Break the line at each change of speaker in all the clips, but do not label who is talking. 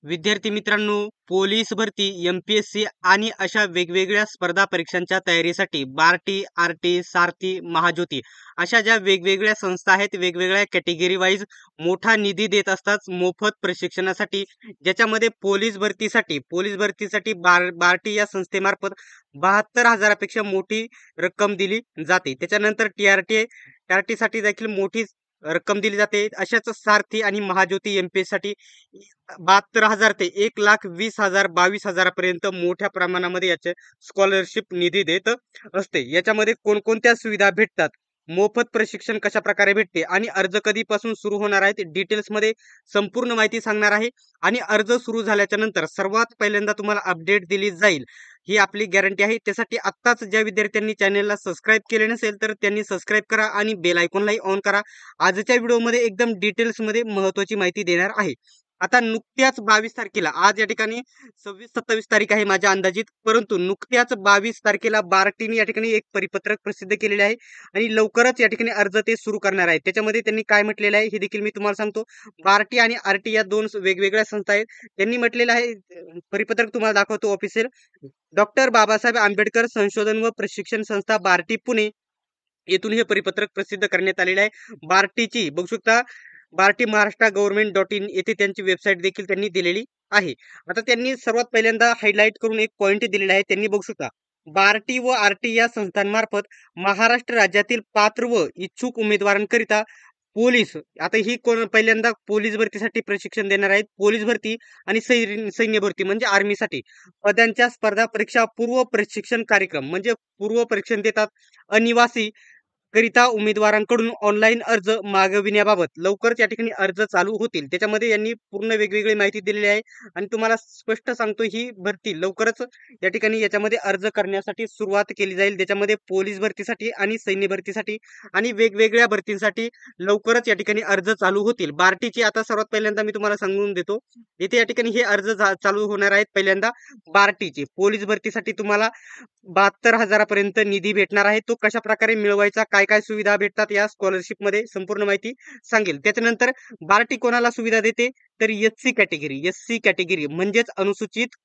विद्यार्थी मित्रांनो, पोलीस भरती, एम-पी-एस-सी आणि अशा वेगवेगळ्या स्पर्धा परीक्षांच्या तयारीसाठी बार्टी, आरटी, सारथी, महाज्योती अशा ज्या वेगवेगळ्या संस्था आहेत, वेगवेगळ्या कॅटेगरी वाईज मोठा निधी देत असतात मोफत प्रशिक्षणासाठी. ज्याच्यामध्ये पोलीस भरतीसाठी बार्टी या संस्थेमार्फत 72,000 पेक्षा मोठी रक्कम दिली जाते. त्याच्यानंतर टी-आर-टी साठी देखील मोठी रक्कम दिली जाते. अशाच सारथी आणि महाज्योती एम-पी-एस साठी 72,000 ते 1,20,000 22,000 मोठ्या प्रमाणामध्ये याचे स्कॉलरशिप निधी देत असते. याच्यामध्ये कोणकोणत्या सुविधा भेटतात, मोफत प्रशिक्षण कशा प्रकारे भेटते आणि अर्ज कधीपासून सुरू होणार आहे डिटेल्स मध्ये संपूर्ण माहिती सांगणार आहे. आणि अर्ज सुरू झाल्याच्या नंतर सर्वात पहिल्यांदा तुम्हाला अपडेट दिली जाईल, ही आपली गॅरंटी आहे. त्यासाठी आत्ताच ज्या विद्यार्थ्यांनी चॅनलला सबस्क्राईब केले नसेल तर त्यांनी सबस्क्राईब करा आणि बेल आयकॉनलाही ऑन करा. आजच्या व्हिडिओमध्ये एकदम डिटेल्स मध्ये महत्त्वाची माहिती देणार आहे. आता नुकत्याच 22 तारखेला, आज या ठिकाणी 26-27 तारीख आहे माझ्या अंदाजित, परंतु नुकत्याच 22 तारखेला बार्टीने या ठिकाणी एक परिपत्रक प्रसिद्ध केलेले आहे आणि लवकरच या ठिकाणी अर्ज ते सुरू करणार आहेत. त्याच्यामध्ये त्यांनी काय म्हटलेलं आहे हे देखील मी तुम्हाला सांगतो. बार्टी आणि आरटी या दोन वेगवेगळ्या संस्था आहेत. त्यांनी म्हटलेलं आहे, परिपत्रक तुम्हाला दाखवतो ऑफिशियल. डॉक्टर बाबासाहेब आंबेडकर संशोधन व प्रशिक्षण संस्था बार्टी पुणे येथून हे परिपत्रक प्रसिद्ध करण्यात आलेले आहे. बार्टीची बघू शकता, बार्टी महाराष्ट्र गव्हर्नमेंट.in येथे त्यांची वेबसाईट देखील त्यांनी दिलेली आहे. आता त्यांनी सर्वात पहिल्यांदा हायलाइट करून एक पॉइंट दिलेला आहे. त्यांनी बघू शकता, बार्टी व आरटी या संस्थांमार्फत महाराष्ट्र राज्यातील पात्र व इच्छुक उमेदवारांकरिता पोलीस, आता ही कोण पहिल्यांदा पोलीस भरतीसाठी प्रशिक्षण देणार आहेत. पोलीस भरती आणि सैन्य भरती म्हणजे आर्मीसाठी पदांच्या स्पर्धा परीक्षा पूर्व प्रशिक्षण कार्यक्रम म्हणजे पूर्व परीक्षण देतात. अनिवासी करिता उमेदवारांकडून ऑनलाईन अर्ज मागविण्याबाबत लवकरच या ठिकाणी अर्ज चालू होतील. त्याच्यामध्ये यांनी पूर्ण वेगवेगळी माहिती दिलेली आहे आणि तुम्हाला स्पष्ट सांगतो, ही भरती लवकरच या ठिकाणी याच्यामध्ये अर्ज करण्यासाठी सुरुवात केली जाईल. त्याच्यामध्ये पोलीस भरतीसाठी आणि सैन्य भरतीसाठी आणि वेगवेगळ्या भरतींसाठी लवकरच या ठिकाणी अर्ज चालू होतील. बार्टीची आता सर्वात पहिल्यांदा मी तुम्हाला सांगून देतो, इथे या ठिकाणी हे अर्ज चालू होणार आहेत. पहिल्यांदा बार्टीची पोलीस भरतीसाठी तुम्हाला 72,000 पर्यंत निधी भेटणार आहे. तो कशा प्रकारे मिळवायचा, काय काय सुविधा भेटतात या स्कॉलरशिप मध्ये संपूर्ण माहिती सांगेल. त्याच्यानंतर बार्टी कोणाला सुविधा देते तर एस सी कॅटेगरी म्हणजेच अनुसूचित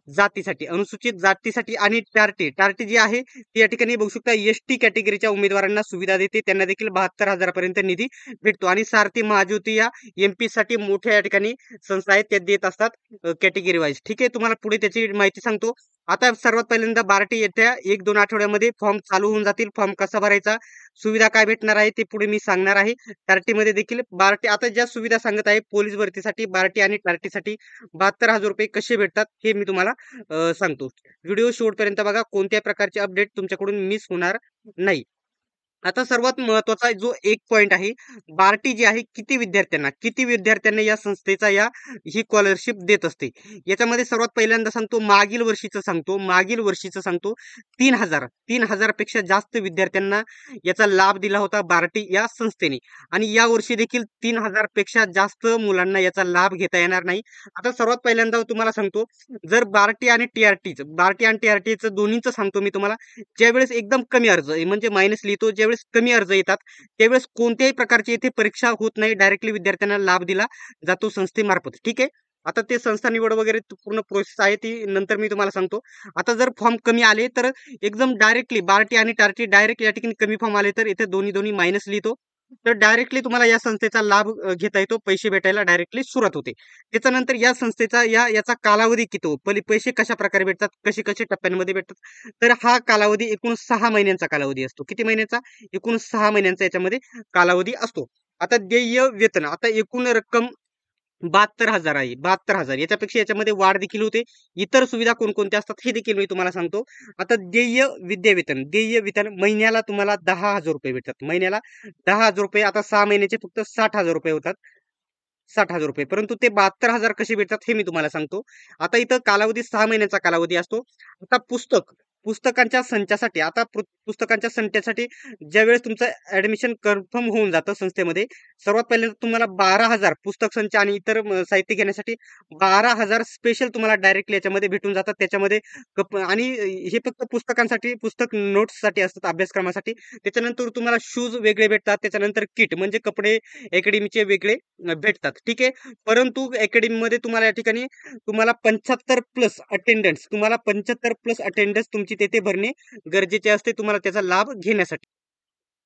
जातीसाठी आणि टार्टी जी आहे ती या ठिकाणी बघू शकता एस-टी कॅटेगरीच्या उमेदवारांना सुविधा देते. त्यांना देखील 72,000 पर्यंत निधी भेटतो. आणि सारथी महाज्योती या एमपी साठी मोठ्या या ठिकाणी संस्था आहेत, त्या देत असतात कॅटेगरी वाईज. ठीक आहे, तुम्हाला पुढे त्याची माहिती सांगतो. आता सर्वात पहिल्यांदा बार्टी येत्या 1-2 आठवड्यामध्ये फॉर्म चालू होऊन जातील. फॉर्म कसा भरायचा, सुविधा काय भेटणार आहे ते पुढे मी सांगणार आहे. टार्टीमध्ये देखील बार्टी आता ज्या सुविधा सांगत आहे पोलीस भरतीसाठी बार्टी आणि टार्टीसाठी 72,000 रुपये कसे भेटतात हे मी तुम्हाला सांगतो. व्हिडिओ शेवटपर्यंत बघा, कोणत्याही प्रकारचे अपडेट तुमच्याकडून मिस होणार नाही. आता सर्वात महत्वाचा जो एक पॉइंट आहे, बार्टी जी आहे किती विद्यार्थ्यांना या संस्थेचा ही स्कॉलरशिप देत असते. याच्यामध्ये सर्वात पहिल्यांदा सांगतो, मागील वर्षीचं सांगतो 3,000 पेक्षा जास्त विद्यार्थ्यांना याचा लाभ दिला होता बार्टी या संस्थेने. आणि या वर्षी देखील 3,000 पेक्षा जास्त मुलांना याचा लाभ घेता येणार नाही. आता सर्वात पहिल्यांदा तुम्हाला सांगतो, जर बार्टी आणि टीआरटीचं दोन्हीचं सांगतो मी तुम्हाला. ज्यावेळेस एकदम कमी अर्ज म्हणजे मायनस लिहितो, ज्यावेळेस कमी अर्ज येतात त्यावेळेस कोणत्याही प्रकारची इथे परीक्षा होत नाही, डायरेक्टली विद्यार्थ्यांना लाभ दिला जातो संस्थेमार्फत. ठीक आहे, आता ते संस्था निवड वगैरे पूर्ण प्रोसेस आहे, ती नंतर मी तुम्हाला सांगतो. आता जर फॉर्म कमी आले तर एकदम डायरेक्टली बार्टी आणि टार्टी डायरेक्ट या ठिकाणी कमी फॉर्म आले तर इथे दोन्ही मायनस लिहितो, तर डायरेक्टली तुम्हाला या संस्थेचा लाभ घेता येतो, पैसे भेटायला डायरेक्टली सुरुवात होते. त्याच्यानंतर या संस्थेचा याचा कालावधी किती हो, पैसे कशा प्रकारे भेटतात, कसे टप्प्यांमध्ये भेटतात, तर हा कालावधी एकूण 6 महिन्यांचा कालावधी असतो. किती महिन्याचा, एकूण 6 महिन्यांचा याच्यामध्ये कालावधी असतो. आता देय वेतन, आता एकूण रक्कम 72,000 आहे. 72,000 याच्यापेक्षा याच्यामध्ये वाढ देखील होते. इतर सुविधा कोणकोणत्या असतात हे देखील मी तुम्हाला सांगतो. आता देय वेतन महिन्याला तुम्हाला 10,000 रुपये भेटतात. महिन्याला 10,000 रुपये. आता 6 महिन्याचे फक्त 60,000 रुपये होतात. 60,000 रुपये, परंतु ते 72,000 कसे भेटतात हे मी तुम्हाला सांगतो. आता इथं कालावधी 6 महिन्याचा कालावधी असतो. आता पुस्तक पुस्तकांच्या संचासाठी आता पुस्तकांच्या संचासाठी ज्यावेळेस तुमचं ऍडमिशन कन्फर्म होऊन जातं संस्थेमध्ये, सर्वात पहिल्यांदा तुम्हाला 12,000 पुस्तक संच आणि इतर साहित्य घेण्यासाठी 12,000 स्पेशल तुम्हाला डायरेक्टली याच्यामध्ये भेटून जातात. त्याच्यामध्ये आणि हे फक्त पुस्तकांसाठी, पुस्तक नोट्ससाठी असतात, अभ्यासक्रमासाठी. त्याच्यानंतर तुम्हाला शूज वेगळे भेटतात. त्याच्यानंतर किट म्हणजे कपडे अकॅडमीचे वेगळे भेटतात. ठीक आहे. परंतु अकॅडमीमध्ये तुम्हाला या ठिकाणी तुम्हाला 75 प्लस अटेंडन्स तुमची तेथे भरणे गरजेचे असते तुम्हाला त्याचा लाभ घेण्यासाठी.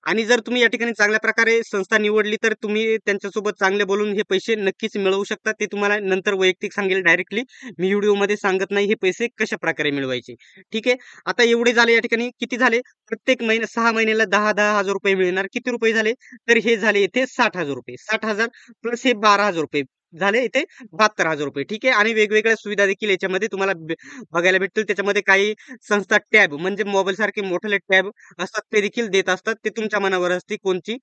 आणि जर तुम्ही या ठिकाणी चांगल्या प्रकारे संस्था निवडली तर तुम्ही त्यांच्यासोबत चांगले बोलून हे पैसे नक्कीच मिळवू शकता. ते तुम्हाला नंतर वैयक्तिक सांगेल डायरेक्टली. मी व्हिडिओमध्ये सांगत नाही हे पैसे कशा प्रकारे मिळवायचे. ठीक आहे. आता एवढे झाले या ठिकाणी किती झाले? प्रत्येक 6 महिन्याला 10,000 रुपये मिळणार. किती रुपये झाले? तर हे झाले इथे 60,000 रुपये. 60,000 प्लस हे 12,000 रुपये झाले इथे 72,000 रुपये. ठीक आहे. आणि वेगवेगळ्या सुविधा देखील याच्यामध्ये तुम्हाला बघायला भेटतील. त्याच्यामध्ये काही संस्था टॅब म्हणजे मोबाईल सारखे मोठे टॅब असतात ते देखील देत असतात. ते तुमच्या मनावर असते कोणची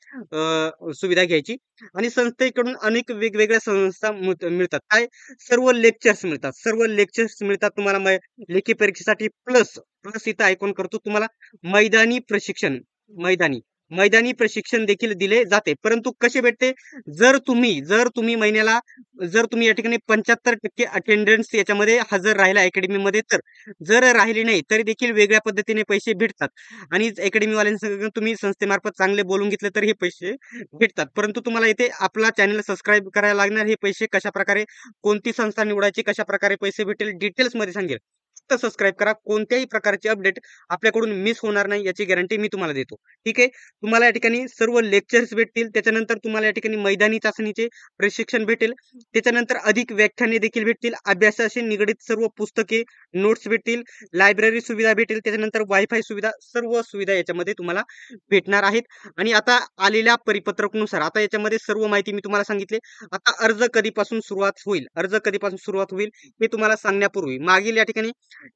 सुविधा घ्यायची. आणि संस्थेकडून अनेक वेगवेगळ्या संस्था मिळतात. काय? सर्व लेक्चर्स मिळतात. सर्व लेक्चर्स मिळतात तुम्हाला लेखी परीक्षेसाठी. प्लस प्लस इथं ऐकून करतो तुम्हाला मैदानी प्रशिक्षण. मैदानी मैदानी प्रशिक्षण देखील दिले जाते. परंतु कसे भेटते? जर तुम्ही महिन्याला जर तुम्ही या ठिकाणी 75% अटेंडन्स याच्यामध्ये हजर राहिला अकॅडमीमध्ये, तर जर राहिली नाही तरी देखील वेगळ्या पद्धतीने पैसे भेटतात. आणि अकॅडमीवाल्यांसंग तुम्ही संस्थेमार्फत चांगले बोलून घेतले तर हे पैसे भेटतात. परंतु तुम्हाला इथे आपला चॅनल सबस्क्राईब करायला लागणार. हे पैसे कशा प्रकारे, कोणती संस्था निवडायची, कशा प्रकारे पैसे भेटेल डिटेल्स मध्ये सांगेल. फक्त सबस्क्राईब करा. कोणत्याही प्रकारचे अपडेट आपल्याकडून मिस होणार नाही याची गॅरंटी मी तुम्हाला देतो. ठीक आहे. तुम्हाला या ठिकाणी सर्व लेक्चर्स भेटतील. त्याच्यानंतर तुम्हाला या ठिकाणी मैदानी चाचणीचे प्रशिक्षण भेटेल. त्याच्यानंतर अधिक व्याख्याने देखील भेटतील. अभ्यासाशी निगडित सर्व पुस्तके, नोट्स भेटतील. लायब्ररी सुविधा भेटेल. त्याच्यानंतर वायफाय सुविधा, सर्व सुविधा याच्यामध्ये तुम्हाला भेटणार आहेत. आणि आता आलेल्या परिपत्रकनुसार आता याच्यामध्ये सर्व माहिती मी तुम्हाला सांगितली. आता अर्ज कधीपासून सुरुवात होईल, हे तुम्हाला सांगण्यापूर्वी मागील या ठिकाणी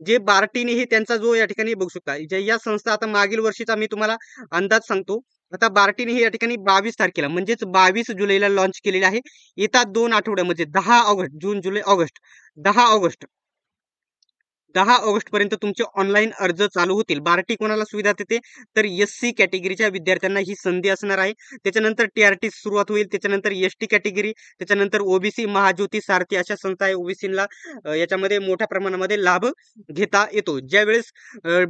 जे बार्टीने हे त्यांचा जो या ठिकाणी बघू शकता, या संस्था आता मागील वर्षीचा मी तुम्हाला अंदाज सांगतो. आता बार्टीने हे या ठिकाणी 22 तारखेला म्हणजेच 22 जुलैला लॉन्च केलेले आहे. येत्या 2 आठवड्यामध्ये 10 ऑगस्ट, जून, जुलै, ऑगस्ट, 10 ऑगस्ट 10 ऑगस्ट पर्यंत तुमचे ऑनलाईन अर्ज चालू होतील. बार्टी कोणाला सुविधा देते? तर एससी कॅटेगरीच्या विद्यार्थ्यांना ही संधी असणार आहे. त्याच्यानंतर टीआरटी सुरुवात होईल. त्याच्यानंतर एसटी कॅटेगरी, त्याच्यानंतर ओबीसी, महाज्योती, सारथी अशा संस्था आहे. ओबीसीला याच्यामध्ये मोठ्या प्रमाणामध्ये लाभ घेता येतो. ज्यावेळेस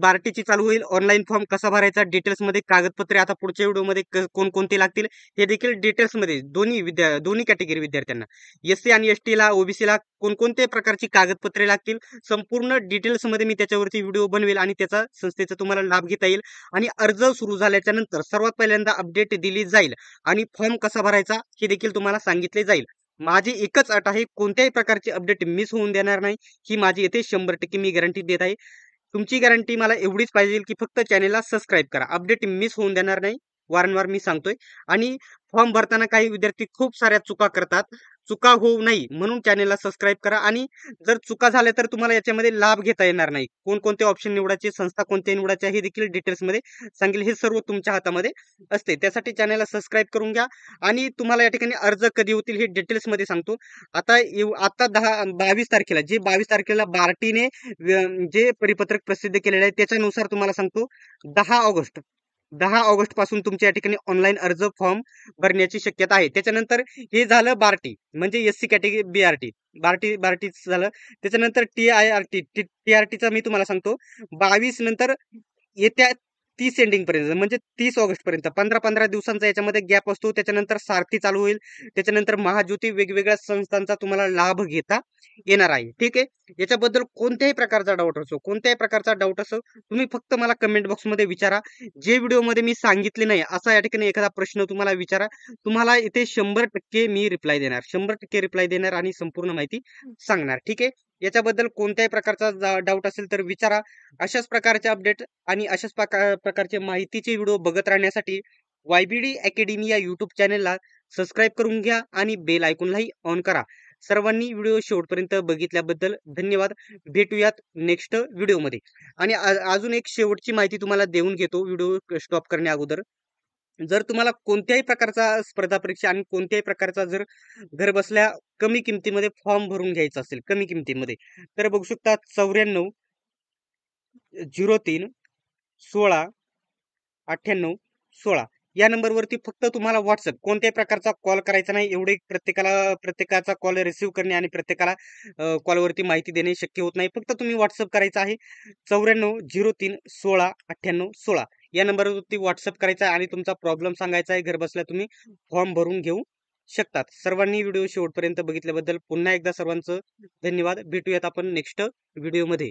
बार्टीची चालू होईल, ऑनलाईन फॉर्म कसा भरायचा, डिटेल्समध्ये कागदपत्रे आता पुढच्या व्हिडिओमध्ये कोणकोणते लागतील हे देखील डिटेल्समध्ये दोन्ही कॅटेगरी विद्यार्थ्यांना, एससी आणि एसटीला, ओबीसीला कोणकोणत्या प्रकारची कागदपत्रे लागतील संपूर्ण डिटेल्समध्ये मी त्याच्यावरती व्हिडिओ बनवेल आणि त्याचा संस्थेचा तुम्हाला लाभ घेता येईल. आणि अर्ज सुरू झाल्याच्या नंतर सर्वात पहिल्यांदा अपडेट दिली जाईल आणि फॉर्म कसा भरायचा हे देखील तुम्हाला सांगितले जाईल. माझी एकच अट आहे, कोणत्याही प्रकारची अपडेट मिस होऊन देणार नाही, ही माझी येथे 100% मी गॅरंटी देत आहे. तुमची गॅरंटी मला एवढीच पाहिजे की फक्त चॅनेलला सबस्क्राईब करा. अपडेट मिस होऊन देणार नाही, वारंवार मी सांगतोय. आणि फॉर्म भरताना काही विद्यार्थी खूप साऱ्या चुका करतात. चुका होऊ नये म्हणून चॅनेलला सबस्क्राईब करा. आणि जर चुका झाल्या तर तुम्हाला याच्यामध्ये लाभ घेता येणार नाही. कोणकोणते ऑप्शन निवडायचे, संस्था कोणत्या निवडायच्या हे देखील डिटेल्समध्ये सांगेल. हे सर्व तुमच्या हातामध्ये असते. त्यासाठी चॅनेलला सबस्क्राईब करून घ्या. आणि तुम्हाला या ठिकाणी अर्ज कधी होतील हे डिटेल्समध्ये सांगतो. आता 22 तारखेला, जे 22 तारखेला बार्टीने जे परिपत्रक प्रसिद्ध केलेले आहे त्याच्यानुसार तुम्हाला सांगतो, 10 ऑगस्ट 10 ऑगस्ट पासून तुमच्या या ठिकाणी ऑनलाईन अर्ज फॉर्म भरण्याची शक्यता आहे. त्याच्यानंतर हे झालं बार्टी म्हणजे एससी कॅटेगरी, बार्टी झालं. त्याच्यानंतर टीआरटीचा मी तुम्हाला सांगतो 22 नंतर येत्या 30 एंडिंग पर्यंत म्हणजे 30 ऑगस्ट पर्यंत 15 दिवसांचा याच्यामध्ये गॅप असतो. त्याच्यानंतर सारथी चालू होईल. त्याच्यानंतर महाज्योती, वेगवेगळ्या संस्थांचा तुम्हाला लाभ घेता येणार आहे. ठीक आहे. याच्याबद्दल कोणत्याही प्रकारचा डाऊट असो तुम्ही फक्त मला कमेंट बॉक्समध्ये विचारा. जे व्हिडिओमध्ये मी सांगितले नाही असा या ठिकाणी एखादा प्रश्न तुम्हाला विचारा, तुम्हाला इथे 100% मी रिप्लाय देणार, 100% रिप्लाय देणार आणि संपूर्ण माहिती सांगणार. ठीक आहे. याच्याबद्दल कोणत्याही प्रकारचा डाऊट असेल तर विचारा. अशाच प्रकारचे अपडेट आणि अशाच प्रकारचे माहितीचे व्हिडिओ बघत राहण्यासाठी YBD अकॅडमी या युट्यूब चॅनलला सबस्क्राईब करून घ्या आणि बेल आयकॉनलाही ऑन करा. सर्वांनी व्हिडिओ शेवटपर्यंत बघितल्याबद्दल धन्यवाद. भेटूयात नेक्स्ट व्हिडिओमध्ये. आणि अजून एक शेवटची माहिती तुम्हाला देऊन घेतो व्हिडिओ स्टॉप करण्या अगोदर. जर तुम्हाला कोणत्याही प्रकारचा स्पर्धा परीक्षा आणि कोणत्याही प्रकारचा जर घर बसल्या कमी किमतीमध्ये फॉर्म भरून घ्यायचा असेल, कमी किमतीमध्ये, तर बघू शकता 94 03 16 98 16 या नंबरवरती फक्त तुम्हाला व्हॉट्सअप कोणत्याही प्रकारचा कॉल करायचा नाही. एवढे प्रत्येकाचा कॉल रिसीव्ह करणे आणि प्रत्येकाला कॉलवरती माहिती देणे शक्य होत नाही. फक्त तुम्ही व्हॉट्सअप करायचं आहे. 94 03 16 98 16 या नंबरवरती व्हॉट्सअप करायचा आहे आणि तुमचा प्रॉब्लेम सांगायचा आहे. घरबसल्या तुम्ही फॉर्म भरून घेऊ शकतात. सर्वांनी व्हिडिओ शेवटपर्यंत बघितल्याबद्दल पुन्हा एकदा सर्वांचं धन्यवाद. भेटूयात आपण नेक्स्ट व्हिडिओमध्ये.